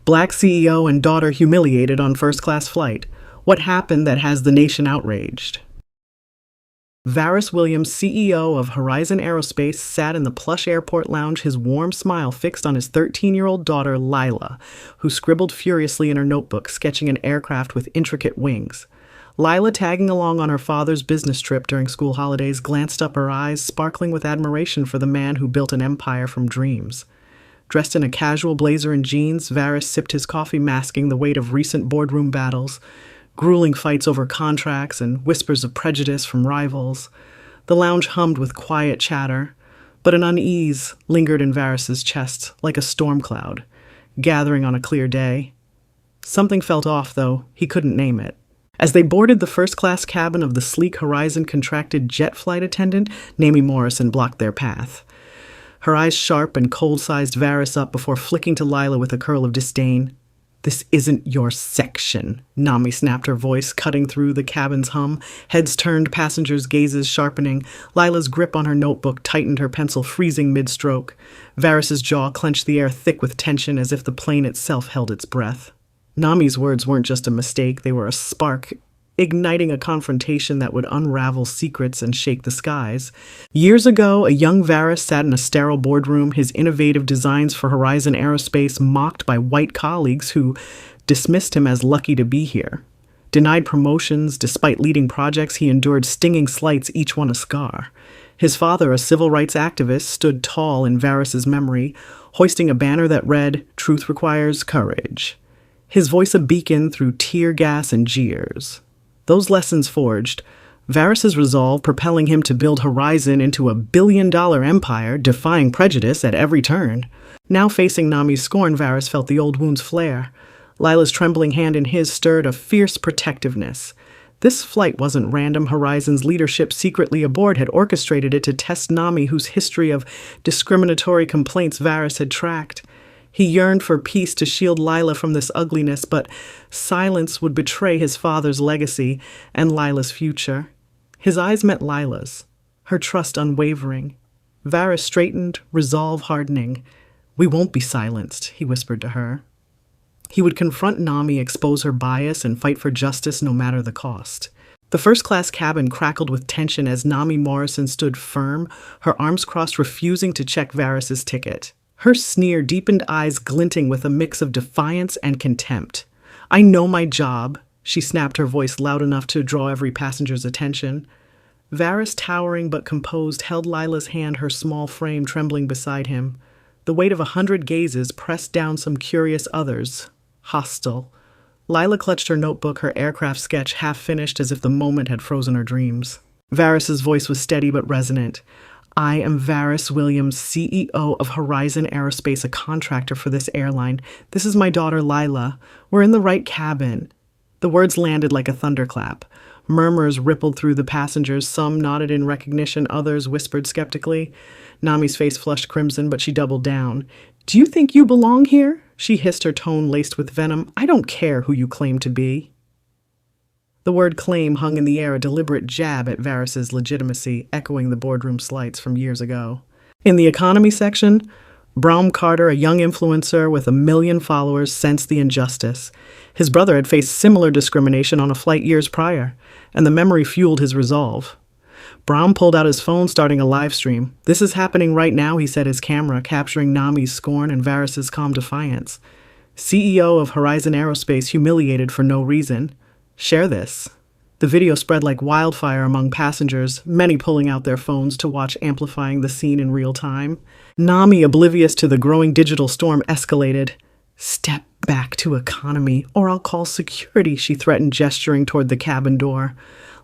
Black CEO and daughter humiliated on first-class flight. What happened that has the nation outraged? Varus Williams, CEO of Horizon Aerospace, sat in the plush airport lounge, his warm smile fixed on his 13-year-old daughter, Lila, who scribbled furiously in her notebook, sketching an aircraft with intricate wings. Lila, tagging along on her father's business trip during school holidays, glanced up, her eyes sparkling with admiration for the man who built an empire from dreams. Dressed in a casual blazer and jeans, Varus sipped his coffee, masking the weight of recent boardroom battles, grueling fights over contracts and whispers of prejudice from rivals. The lounge hummed with quiet chatter, but an unease lingered in Varus's chest like a storm cloud, gathering on a clear day. Something felt off, though. He couldn't name it. As they boarded the first-class cabin of the sleek Horizon contracted jet flight attendant, Namie Morrison blocked their path. Her eyes sharp and cold-sized Varus up before flicking to Lila with a curl of disdain. "This isn't your section," Namie snapped, her voice cutting through the cabin's hum. Heads turned, passengers' gazes sharpening. Lila's grip on her notebook tightened, her pencil freezing mid-stroke. Varus's jaw clenched, the air thick with tension, as if the plane itself held its breath. Namie's words weren't just a mistake, they were a spark, igniting a confrontation that would unravel secrets and shake the skies. Years ago, a young Varus sat in a sterile boardroom, his innovative designs for Horizon Aerospace mocked by white colleagues who dismissed him as lucky to be here. Denied promotions, despite leading projects, he endured stinging slights, each one a scar. His father, a civil rights activist, stood tall in Varus's memory, hoisting a banner that read, "Truth requires courage." His voice a beacon through tear gas and jeers. Those lessons forged Varus's resolve, propelling him to build Horizon into a billion-dollar empire, defying prejudice at every turn. Now facing Namie's scorn, Varus felt the old wounds flare. Lila's trembling hand in his stirred a fierce protectiveness. This flight wasn't random. Horizon's leadership, secretly aboard, had orchestrated it to test Namie, whose history of discriminatory complaints Varus had tracked. He yearned for peace to shield Lila from this ugliness, but silence would betray his father's legacy and Lila's future. His eyes met Lila's, her trust unwavering. Varus straightened, resolve hardening. "We won't be silenced," he whispered to her. He would confront Namie, expose her bias, and fight for justice no matter the cost. The first-class cabin crackled with tension as Namie Morrison stood firm, her arms crossed, refusing to check Varus's ticket. Her sneer deepened, eyes glinting with a mix of defiance and contempt. "I know my job," she snapped, her voice loud enough to draw every passenger's attention. Varus, towering but composed, held Lila's hand, her small frame trembling beside him. The weight of 100 gazes pressed down some curious others, hostile. Lila clutched her notebook, her aircraft sketch half-finished, as if the moment had frozen her dreams. Varus's voice was steady but resonant. "I am Varus Williams, CEO of Horizon Aerospace, a contractor for this airline. This is my daughter, Lila. We're in the right cabin." The words landed like a thunderclap. Murmurs rippled through the passengers. Some nodded in recognition, others whispered skeptically. Namie's face flushed crimson, but she doubled down. "Do you think you belong here?" she hissed, her tone laced with venom. "I don't care who you claim to be." The word claim hung in the air, a deliberate jab at Varus's legitimacy, echoing the boardroom slights from years ago. In the economy section, Braum Carter, a young influencer with 1 million followers, sensed the injustice. His brother had faced similar discrimination on a flight years prior, and the memory fueled his resolve. Braum pulled out his phone, starting a live stream. "This is happening right now," he said, his camera capturing Namie's scorn and Varus's calm defiance. "CEO of Horizon Aerospace humiliated for no reason. Share this." The video spread like wildfire among passengers, many pulling out their phones to watch, amplifying the scene in real time. Namie, oblivious to the growing digital storm, escalated. "Step back to economy, or I'll call security," she threatened, gesturing toward the cabin door.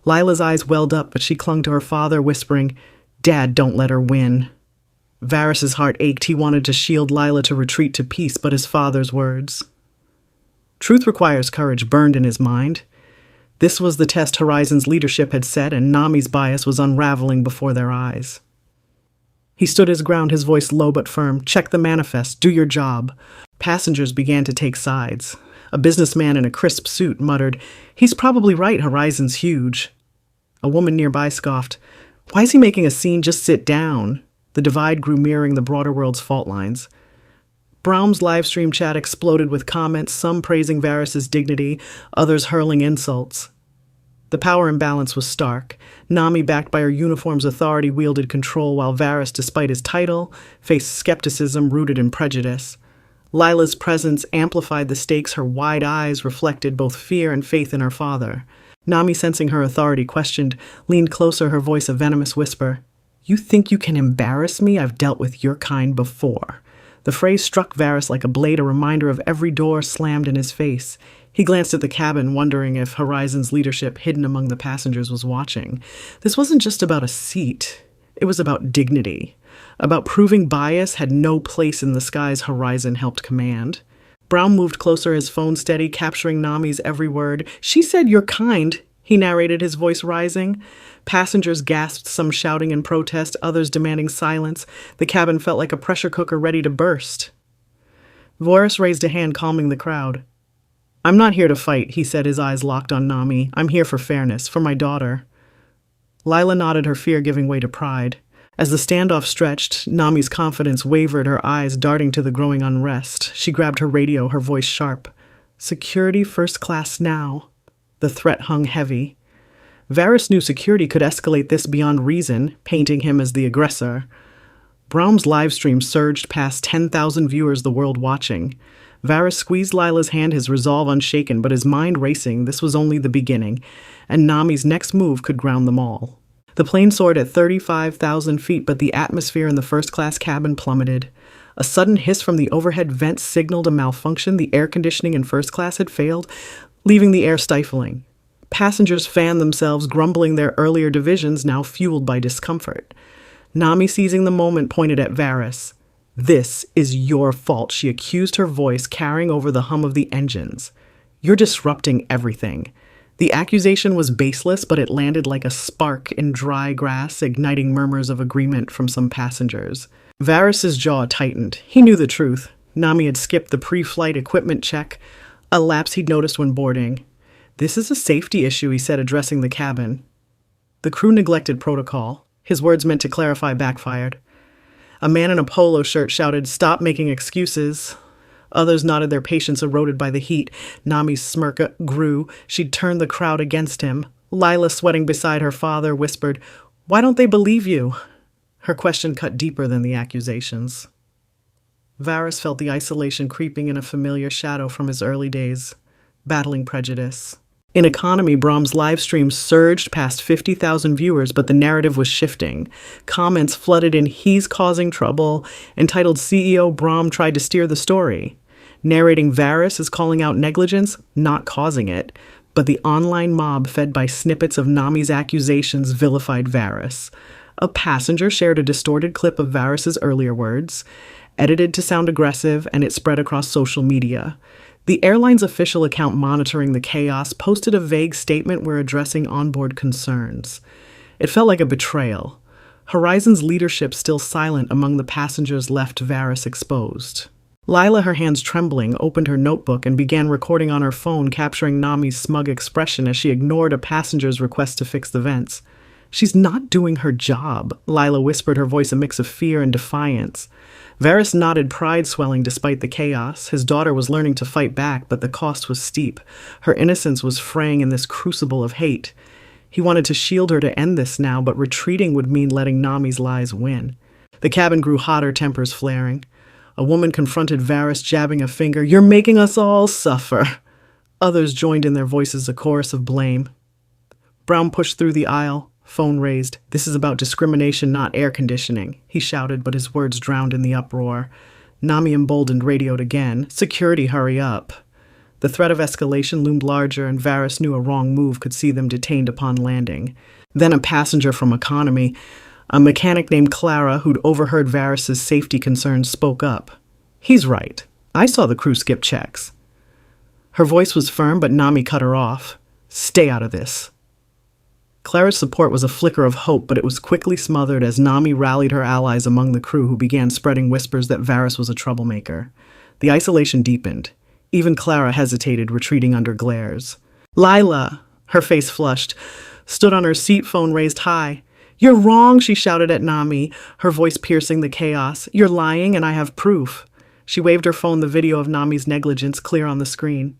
Lila's eyes welled up, but she clung to her father, whispering, "Dad, don't let her win." Varus's heart ached. He wanted to shield Lila, to retreat to peace, but his father's words. "Truth requires courage," burned in his mind. This was the test Horizon's leadership had set, and Namie's bias was unraveling before their eyes. He stood his ground, his voice low but firm. "Check the manifest. Do your job." Passengers began to take sides. A businessman in a crisp suit muttered, "He's probably right, Horizon's huge." A woman nearby scoffed, "Why is he making a scene? Just sit down." The divide grew, mirroring the broader world's fault lines. Braum's livestream chat exploded with comments, some praising Varus's dignity, others hurling insults. The power imbalance was stark. Nami, backed by her uniform's authority, wielded control, while Varus, despite his title, faced skepticism rooted in prejudice. Lila's presence amplified the stakes. Her wide eyes reflected both fear and faith in her father. Nami, sensing her authority questioned, leaned closer, her voice a venomous whisper. "You think you can embarrass me? I've dealt with your kind before." The phrase struck Varus like a blade, a reminder of every door slammed in his face. He glanced at the cabin, wondering if Horizon's leadership hidden among the passengers was watching. This wasn't just about a seat. It was about dignity, about proving bias had no place in the skies Horizon helped command. Braum moved closer, his phone steady, capturing Nami's every word. "She said you're kind," he narrated, his voice rising. Passengers gasped, some shouting in protest, others demanding silence. The cabin felt like a pressure cooker ready to burst. Varus raised a hand, calming the crowd. "I'm not here to fight," he said, his eyes locked on Nami. "I'm here for fairness, for my daughter." Lila nodded, her fear giving way to pride. As the standoff stretched, Nami's confidence wavered, her eyes darting to the growing unrest. She grabbed her radio, her voice sharp. "Security first class now." The threat hung heavy. Varus knew security could escalate this beyond reason, painting him as the aggressor. Braum's livestream surged past 10,000 viewers, the world watching. Varus squeezed Lila's hand, his resolve unshaken, but his mind racing. This was only the beginning, and Nami's next move could ground them all. The plane soared at 35,000 feet, but the atmosphere in the first-class cabin plummeted. A sudden hiss from the overhead vents signaled a malfunction. The air conditioning in first class had failed, leaving the air stifling. Passengers fanned themselves, grumbling their earlier divisions, now fueled by discomfort. Nami, seizing the moment, pointed at Varus. "This is your fault," she accused, her voice carrying over the hum of the engines. "You're disrupting everything." The accusation was baseless, but it landed like a spark in dry grass, igniting murmurs of agreement from some passengers. Varus's jaw tightened. He knew the truth. Nami had skipped the pre-flight equipment check, a lapse he'd noticed when boarding. "This is a safety issue," he said, addressing the cabin. The crew neglected protocol. His words meant to clarify backfired. A man in a polo shirt shouted, "Stop making excuses." Others nodded, their patience eroded by the heat. Nami's smirk grew. She'd turned the crowd against him. Lila, sweating beside her father, whispered, "Why don't they believe you?" Her question cut deeper than the accusations. Varus felt the isolation creeping in, a familiar shadow from his early days, battling prejudice. In economy, Braum's live stream surged past 50,000 viewers, but the narrative was shifting. Comments flooded in, "He's causing trouble." Entitled "CEO Braum tried to steer the story." Narrating Varus as calling out negligence, not causing it. But the online mob, fed by snippets of Nami's accusations, vilified Varus. A passenger shared a distorted clip of Varus's earlier words, edited to sound aggressive, and it spread across social media. The airline's official account monitoring the chaos posted a vague statement where addressing onboard concerns. It felt like a betrayal. Horizon's leadership still silent among the passengers left Varus exposed. Lila, her hands trembling, opened her notebook and began recording on her phone, capturing Nami's smug expression as she ignored a passenger's request to fix the vents. "She's not doing her job," Lila whispered, her voice a mix of fear and defiance. Varus nodded, pride swelling despite the chaos. His daughter was learning to fight back, but the cost was steep. Her innocence was fraying in this crucible of hate. He wanted to shield her to end this now, but retreating would mean letting Nami's lies win. The cabin grew hotter, tempers flaring. A woman confronted Varus, jabbing a finger. "You're making us all suffer." Others joined in, their voices a chorus of blame. Braum pushed through the aisle, phone raised. "This is about discrimination, not air conditioning," he shouted, but his words drowned in the uproar. Nami, emboldened, radioed again. "Security, hurry up." The threat of escalation loomed larger, and Varus knew a wrong move could see them detained upon landing. Then a passenger from economy, a mechanic named Clara, who'd overheard Varus's safety concerns, spoke up. "He's right. I saw the crew skip checks." Her voice was firm, but Nami cut her off. "Stay out of this." Clara's support was a flicker of hope, but it was quickly smothered as Nami rallied her allies among the crew, who began spreading whispers that Varus was a troublemaker. The isolation deepened. Even Clara hesitated, retreating under glares. Lila, her face flushed, stood on her seat, phone raised high. "You're wrong," she shouted at Nami, her voice piercing the chaos. "You're lying, and I have proof." She waved her phone, the video of Nami's negligence clear on the screen.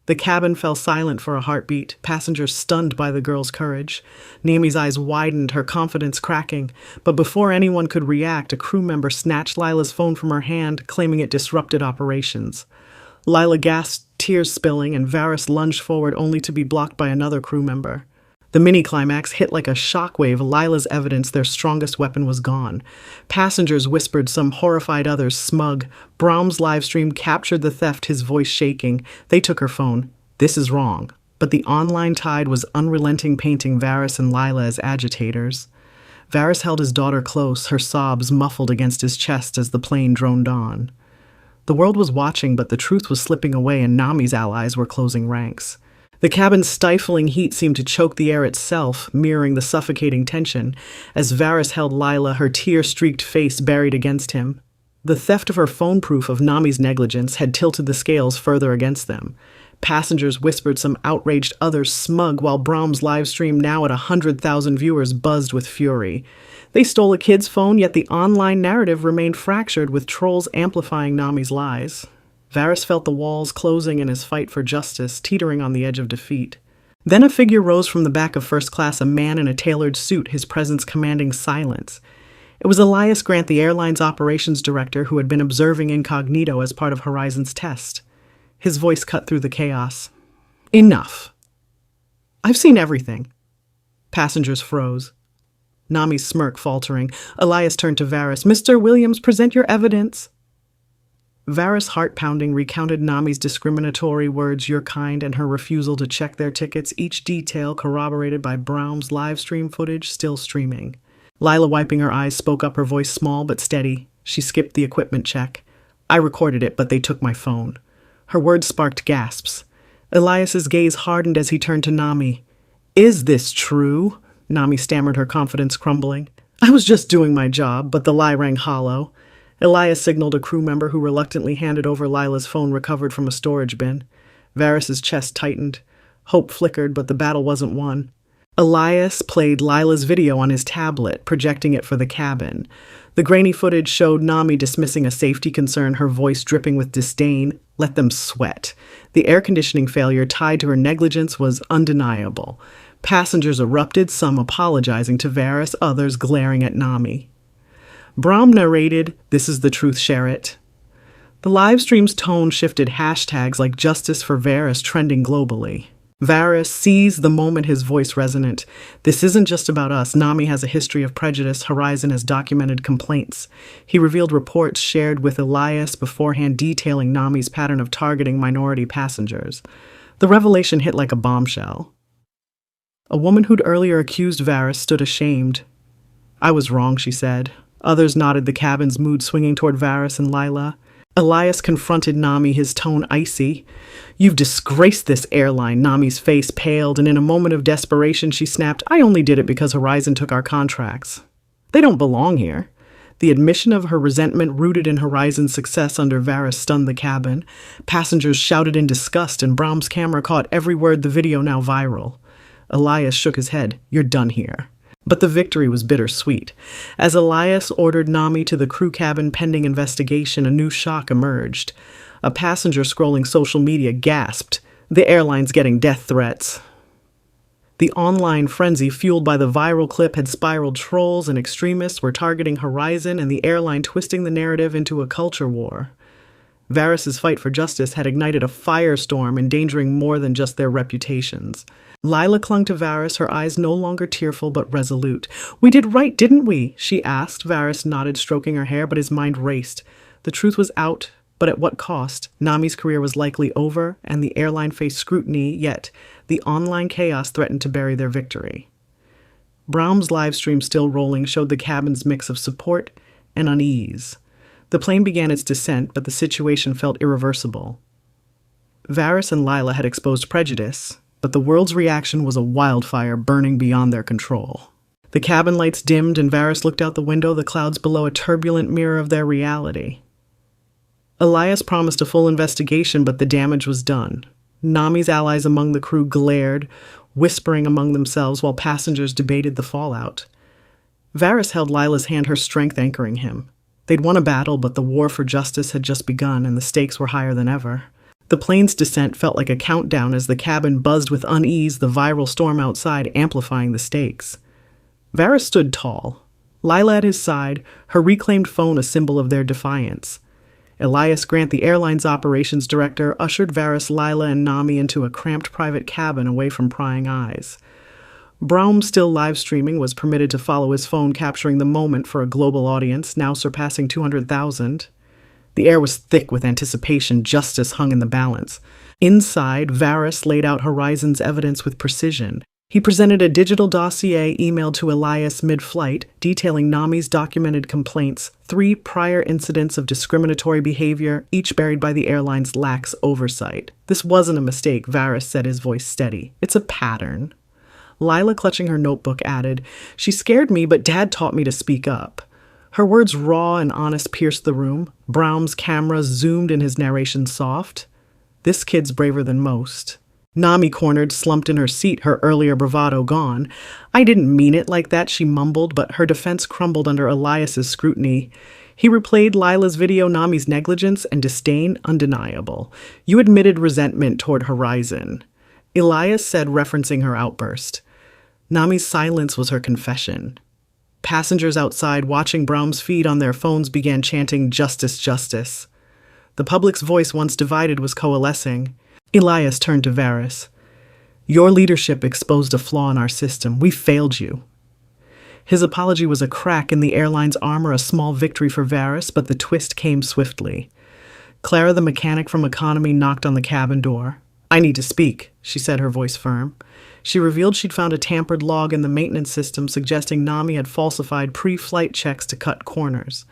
The cabin fell silent for a heartbeat, passengers stunned by the girl's courage. Nami's eyes widened, her confidence cracking. But before anyone could react, a crew member snatched Lila's phone from her hand, claiming it disrupted operations. Lila gasped, tears spilling, and Varus lunged forward only to be blocked by another crew member. The mini-climax hit like a shockwave. Lila's evidence, their strongest weapon, was gone. Passengers whispered, some horrified, others smug. Brahm's livestream captured the theft, his voice shaking. They took her phone. This is wrong. But the online tide was unrelenting, painting Varus and Lila as agitators. Varus held his daughter close, her sobs muffled against his chest as the plane droned on. The world was watching, but the truth was slipping away, and Nami's allies were closing ranks. The cabin's stifling heat seemed to choke the air itself, mirroring the suffocating tension, as Varus held Lila, her tear-streaked face buried against him. The theft of her phone, proof of Nami's negligence, had tilted the scales further against them. Passengers whispered, some outraged, others smug, while Brahm's livestream, now at 100,000 viewers, buzzed with fury. They stole a kid's phone, yet the online narrative remained fractured, with trolls amplifying Nami's lies. Varus felt the walls closing in his fight for justice, teetering on the edge of defeat. Then a figure rose from the back of first class, a man in a tailored suit, his presence commanding silence. It was Elias Grant, the airline's operations director, who had been observing incognito as part of Horizon's test. His voice cut through the chaos. Enough. I've seen everything. Passengers froze. Nami's smirk faltering. Elias turned to Varus. Mr. Williams, present your evidence. Varus, heart-pounding, recounted Nami's discriminatory words, your kind, and her refusal to check their tickets, each detail corroborated by Brahm's live stream footage still streaming. Lila, wiping her eyes, spoke up, her voice small but steady. She skipped the equipment check. I recorded it, but they took my phone. Her words sparked gasps. Elias's gaze hardened as he turned to Nami. Is this true? Nami stammered, her confidence crumbling. I was just doing my job, but the lie rang hollow. Elias signaled a crew member who reluctantly handed over Lila's phone recovered from a storage bin. Varus's chest tightened. Hope flickered, but the battle wasn't won. Elias played Lila's video on his tablet, projecting it for the cabin. The grainy footage showed Nami dismissing a safety concern, her voice dripping with disdain. Let them sweat. The air conditioning failure tied to her negligence was undeniable. Passengers erupted, some apologizing to Varus, others glaring at Nami. Brahm narrated, this is the truth, share it. The live stream's tone shifted, hashtags like justice for Varus trending globally. Varus seized the moment, his voice resonant. This isn't just about us. Nami has a history of prejudice. Horizon has documented complaints. He revealed reports shared with Elias beforehand detailing Nami's pattern of targeting minority passengers. The revelation hit like a bombshell. A woman who'd earlier accused Varus stood ashamed. I was wrong, she said. Others nodded, the cabin's mood swinging toward Varus and Lila. Elias confronted Nami, his tone icy. You've disgraced this airline. Nami's face paled, and in a moment of desperation she snapped, I only did it because Horizon took our contracts. They don't belong here. The admission of her resentment rooted in Horizon's success under Varus stunned the cabin. Passengers shouted in disgust, and Brahm's camera caught every word, the video now viral. Elias shook his head. You're done here. But the victory was bittersweet. As Elias ordered Nami to the crew cabin pending investigation, a new shock emerged. A passenger scrolling social media gasped, the airline's getting death threats. The online frenzy fueled by the viral clip had spiraled. Trolls and extremists were targeting Horizon, and the airline twisting the narrative into a culture war. Varus's fight for justice had ignited a firestorm, endangering more than just their reputations. Lila clung to Varus, her eyes no longer tearful but resolute. We did right, didn't we? She asked. Varus nodded, stroking her hair, but his mind raced. The truth was out, but at what cost? Nami's career was likely over, and the airline faced scrutiny, yet the online chaos threatened to bury their victory. Brahm's livestream, still rolling, showed the cabin's mix of support and unease. The plane began its descent, but the situation felt irreversible. Varus and Lila had exposed prejudice, but the world's reaction was a wildfire burning beyond their control. The cabin lights dimmed, and Varus looked out the window, the clouds below a turbulent mirror of their reality. Elias promised a full investigation, but the damage was done. Nami's allies among the crew glared, whispering among themselves while passengers debated the fallout. Varus held Lila's hand, her strength anchoring him. They'd won a battle, but the war for justice had just begun and the stakes were higher than ever. The plane's descent felt like a countdown as the cabin buzzed with unease, the viral storm outside amplifying the stakes. Varus stood tall, Lila at his side, her reclaimed phone a symbol of their defiance. Elias Grant, the airline's operations director, ushered Varus, Lila, and Nami into a cramped private cabin away from prying eyes. Braum, still live-streaming, was permitted to follow his phone, capturing the moment for a global audience, now surpassing 200,000. The air was thick with anticipation. Justice hung in the balance. Inside, Varus laid out Horizon's evidence with precision. He presented a digital dossier emailed to Elias mid-flight, detailing Nami's documented complaints, 3 prior incidents of discriminatory behavior, each buried by the airline's lax oversight. This wasn't a mistake, Varus said, his voice steady. It's a pattern. Lila, clutching her notebook, added, "She scared me, but Dad taught me to speak up." Her words, raw and honest, pierced the room. Braum's camera zoomed in his narration soft. "This kid's braver than most." Nami, cornered, slumped in her seat, her earlier bravado gone. "I didn't mean it like that," she mumbled, but her defense crumbled under Elias's scrutiny. He replayed Lila's video, Nami's negligence and disdain undeniable. "You admitted resentment toward Horizon," Elias said, referencing her outburst. Nami's silence was her confession. Passengers outside, watching Braum's feed on their phones, began chanting, "Justice, justice." The public's voice, once divided, was coalescing. Elias turned to Varus. "Your leadership exposed a flaw in our system. We failed you." His apology was a crack in the airline's armor, a small victory for Varus, but the twist came swiftly. Clara, the mechanic from Economy, knocked on the cabin door. "I need to speak," she said, her voice firm. She revealed she'd found a tampered log in the maintenance system suggesting Nami had falsified pre-flight checks to cut corners.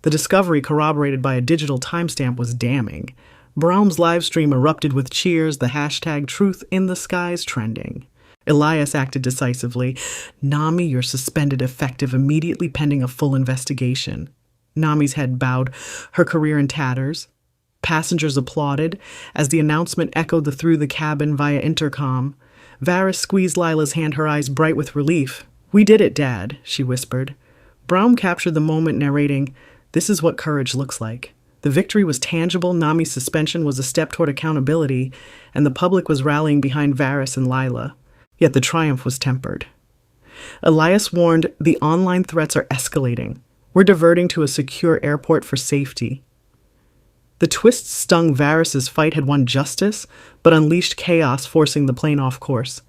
The discovery, corroborated by a digital timestamp, was damning. Braum's livestream erupted with cheers, the hashtag #TruthInTheSkies trending. Elias acted decisively. "Nami, you're suspended effective immediately pending a full investigation." Nami's head bowed, her career in tatters. Passengers applauded as the announcement echoed through the cabin via intercom. Varus squeezed Lila's hand, her eyes bright with relief. "We did it, Dad," she whispered. Braum captured the moment, narrating, "This is what courage looks like." The victory was tangible, Nami's suspension was a step toward accountability, and the public was rallying behind Varus and Lila. Yet the triumph was tempered. Elias warned, "The online threats are escalating. We're diverting to a secure airport for safety." The twist stung. Varus's fight had won justice, but unleashed chaos, forcing the plane off course.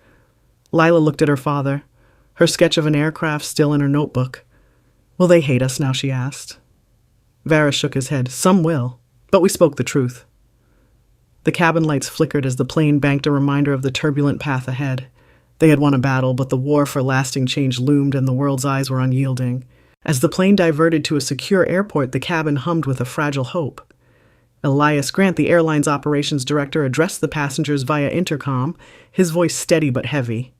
Lila looked at her father, her sketch of an aircraft still in her notebook. "Will they hate us now?" she asked. Varus shook his head. "Some will, but we spoke the truth." The cabin lights flickered as the plane banked, a reminder of the turbulent path ahead. They had won a battle, but the war for lasting change loomed, and the world's eyes were unyielding. As the plane diverted to a secure airport, the cabin hummed with a fragile hope. Elias Grant, the airline's operations director, addressed the passengers via intercom, his voice steady but heavy.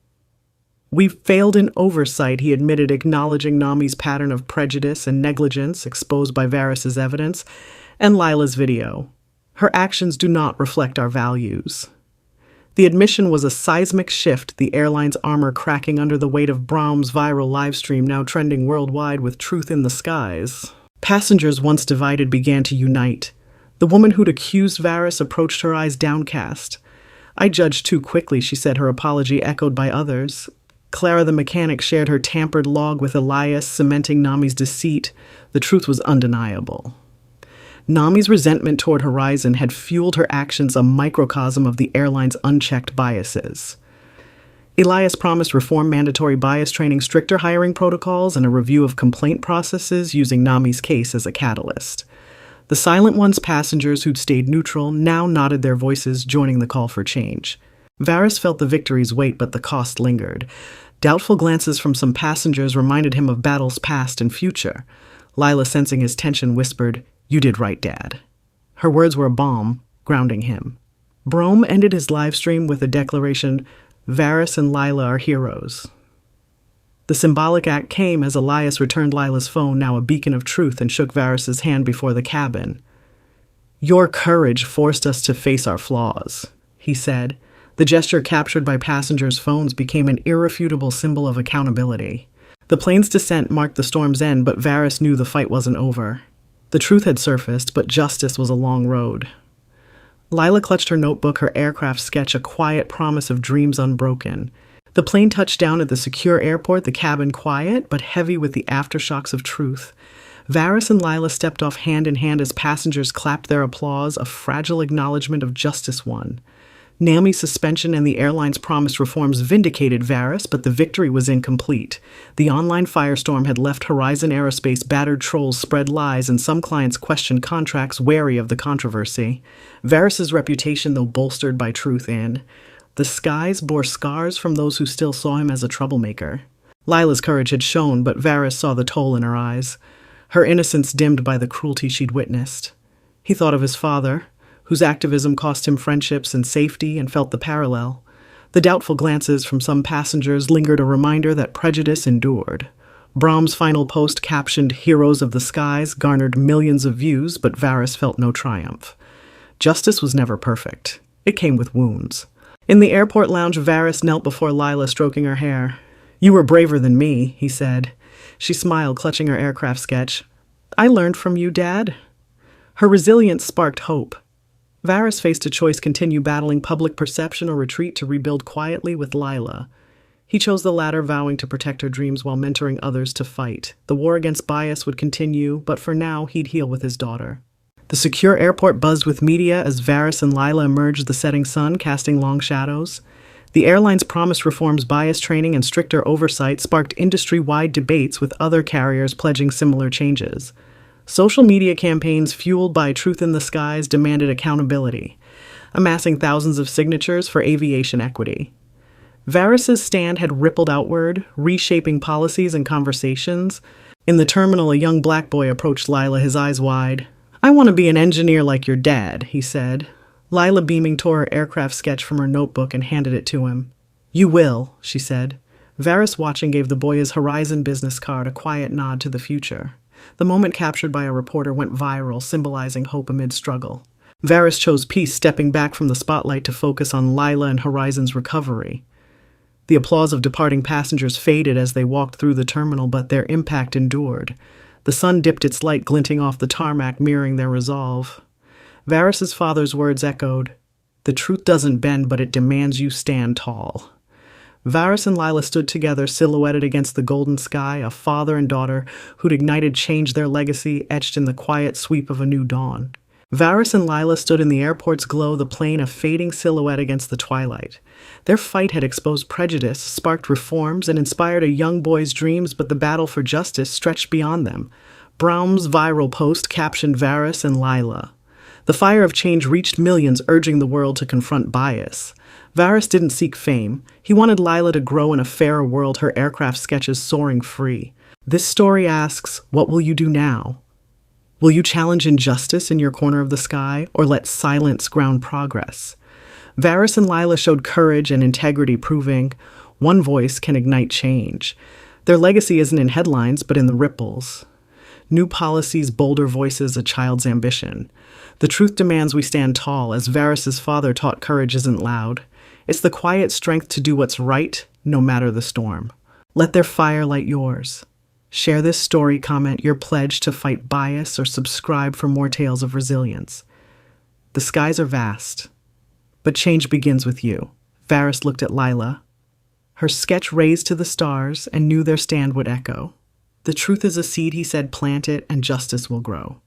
"We've failed in oversight," he admitted, acknowledging Nami's pattern of prejudice and negligence exposed by Varus's evidence and Lila's video. "Her actions do not reflect our values." The admission was a seismic shift, the airline's armor cracking under the weight of Braum's viral livestream, now trending worldwide with "Truth in the Skies." Passengers, once divided, began to unite. The woman who'd accused Varus approached, her eyes downcast. "I judged too quickly," she said, her apology echoed by others. Clara, the mechanic, shared her tampered log with Elias, cementing Nami's deceit. The truth was undeniable. Nami's resentment toward Horizon had fueled her actions, a microcosm of the airline's unchecked biases. Elias promised reform mandatory bias training, stricter hiring protocols, and a review of complaint processes, using Nami's case as a catalyst. The silent ones, passengers who'd stayed neutral, now nodded their voices, joining the call for change. Varus felt the victory's weight, but the cost lingered. Doubtful glances from some passengers reminded him of battles past and future. Lila, sensing his tension, whispered, "You did right, Dad." Her words were a balm, grounding him. Braum ended his live stream with a declaration, "Varus and Lila are heroes." The symbolic act came as Elias returned Lila's phone, now a beacon of truth, and shook Varus's hand before the cabin. "Your courage forced us to face our flaws," he said. The gesture, captured by passengers' phones, became an irrefutable symbol of accountability. The plane's descent marked the storm's end, but Varus knew the fight wasn't over. The truth had surfaced, but justice was a long road. Lila clutched her notebook, her aircraft sketch, a quiet promise of dreams unbroken. The plane touched down at the secure airport, the cabin quiet, but heavy with the aftershocks of truth. Varus and Lila stepped off hand in hand as passengers clapped their applause, a fragile acknowledgement of justice won. Naomi's suspension and the airline's promised reforms vindicated Varus, but the victory was incomplete. The online firestorm had left Horizon Aerospace battered. Trolls spread lies, and some clients questioned contracts, wary of the controversy. Varus's reputation, though bolstered by truth in the skies, bore scars from those who still saw him as a troublemaker. Lila's courage had shown, but Varus saw the toll in her eyes, her innocence dimmed by the cruelty she'd witnessed. He thought of his father, whose activism cost him friendships and safety, and felt the parallel. The doubtful glances from some passengers lingered, a reminder that prejudice endured. Brahm's final post, captioned "Heroes of the Skies," garnered millions of views, but Varus felt no triumph. Justice was never perfect. It came with wounds. In the airport lounge, Varus knelt before Lila, stroking her hair. "You were braver than me," he said. She smiled, clutching her aircraft sketch. "I learned from you, Dad." Her resilience sparked hope. Varus faced a choice: continue battling public perception or retreat to rebuild quietly with Lila. He chose the latter, vowing to protect her dreams while mentoring others to fight. The war against bias would continue, but for now, he'd heal with his daughter. The secure airport buzzed with media as Varus and Lila emerged, the setting sun casting long shadows. The airline's promised reforms, bias training, and stricter oversight sparked industry-wide debates, with other carriers pledging similar changes. Social media campaigns fueled by Truth in the Skies demanded accountability, amassing thousands of signatures for aviation equity. Varus's stand had rippled outward, reshaping policies and conversations. In the terminal, a young black boy approached Lila, his eyes wide. "I want to be an engineer like your dad," he said. Lila, beaming, tore her aircraft sketch from her notebook and handed it to him. "You will," she said. Varus, watching, gave the boy his Horizon business card, a quiet nod to the future. The moment, captured by a reporter, went viral, symbolizing hope amid struggle. Varus chose peace, stepping back from the spotlight to focus on Lila and Horizon's recovery. The applause of departing passengers faded as they walked through the terminal, but their impact endured. The sun dipped its light, glinting off the tarmac, mirroring their resolve. Varus's father's words echoed, "The truth doesn't bend, but it demands you stand tall." Varus and Lila stood together, silhouetted against the golden sky, a father and daughter who'd ignited change, their legacy etched in the quiet sweep of a new dawn. Varus and Lila stood in the airport's glow, the plane a fading silhouette against the twilight. Their fight had exposed prejudice, sparked reforms, and inspired a young boy's dreams, but the battle for justice stretched beyond them. Brahm's viral post captioned Varus and Lila. The fire of change reached millions, urging the world to confront bias. Varus didn't seek fame. He wanted Lila to grow in a fairer world, her aircraft sketches soaring free. This story asks, what will you do now? Will you challenge injustice in your corner of the sky, or let silence ground progress? Varus and Lila showed courage and integrity, proving one voice can ignite change. Their legacy isn't in headlines, but in the ripples. New policies, bolder voices, a child's ambition. The truth demands we stand tall, as Varus's father taught courage isn't loud. It's the quiet strength to do what's right, no matter the storm. Let their fire light yours. Share this story, comment your pledge to fight bias, or subscribe for more tales of resilience. The skies are vast, but change begins with you. Varus looked at Lila. Her sketch raised to the stars and knew their stand would echo. The truth is a seed, he said, plant it and justice will grow.